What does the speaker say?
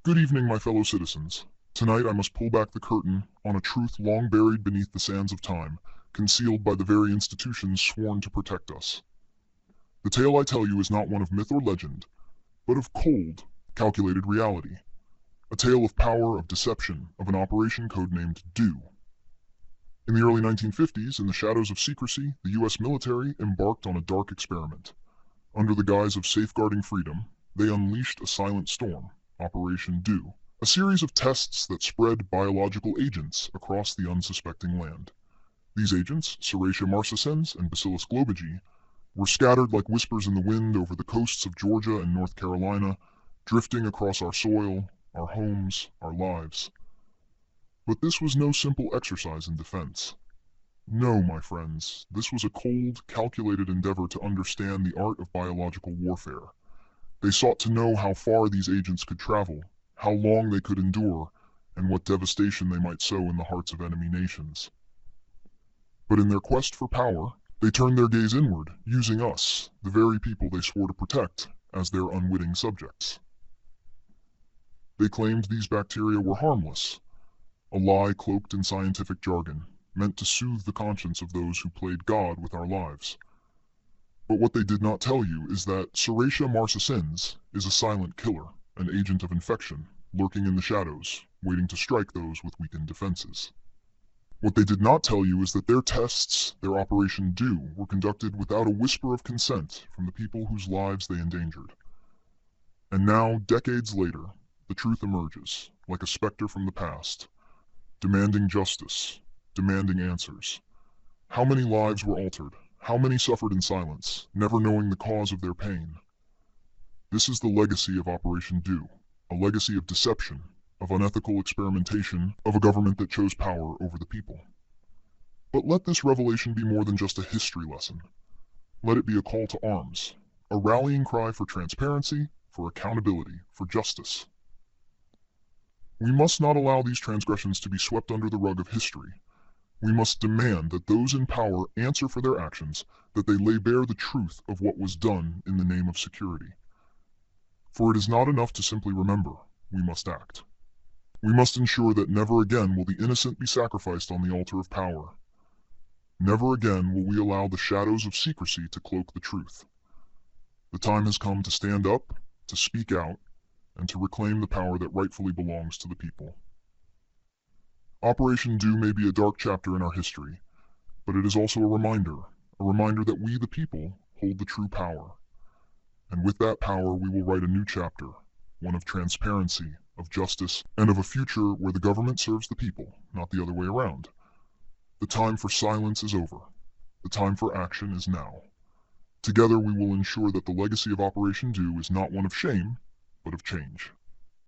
Good evening, my fellow citizens. Tonight I must pull back the curtain on a truth long buried beneath the sands of time, concealed by the very institutions sworn to protect us. The tale I tell you is not one of myth or legend, but of cold, calculated reality. A tale of power, of deception, of an operation codenamed DO. In the early 1950s, in the shadows of secrecy, the U.S. military embarked on a dark experiment. Under the guise of safeguarding freedom, they unleashed a silent storm, Operation DO, a series of tests that spread biological agents across the unsuspecting land. These agents, Serratia marcescens and Bacillus globigii, were scattered like whispers in the wind over the coasts of Georgia and North Carolina, drifting across our soil, our homes, our lives. But this was no simple exercise in defense. No, my friends, this was a cold, calculated endeavor to understand the art of biological warfare. They sought to know how far these agents could travel, how long they could endure, and what devastation they might sow in the hearts of enemy nations. But in their quest for power, they turned their gaze inward, using us, the very people they swore to protect, as their unwitting subjects. They claimed these bacteria were harmless, a lie cloaked in scientific jargon, meant to soothe the conscience of those who played God with our lives. But what they did not tell you is that Serratia marcescens is a silent killer, an agent of infection, lurking in the shadows, waiting to strike those with weakened defenses. What they did not tell you is that their tests, their Operation DO, were conducted without a whisper of consent from the people whose lives they endangered. And now, decades later, the truth emerges, like a specter from the past, demanding justice, demanding answers. How many lives were altered? How many suffered in silence, never knowing the cause of their pain? This is the legacy of Operation DO, a legacy of deception, of unethical experimentation, of a government that chose power over the people. But let this revelation be more than just a history lesson. Let it be a call to arms, a rallying cry for transparency, for accountability, for justice. We must not allow these transgressions to be swept under the rug of history. We must demand that those in power answer for their actions, that they lay bare the truth of what was done in the name of security. For it is not enough to simply remember, we must act. We must ensure that never again will the innocent be sacrificed on the altar of power. Never again will we allow the shadows of secrecy to cloak the truth. The time has come to stand up, to speak out, and to reclaim the power that rightfully belongs to the people. Operation DO may be a dark chapter in our history, but it is also a reminder that we the people hold the true power. And with that power we will write a new chapter, one of transparency, of justice, and of a future where the government serves the people, not the other way around. The time for silence is over. The time for action is now. Together we will ensure that the legacy of Operation DO is not one of shame, but of change.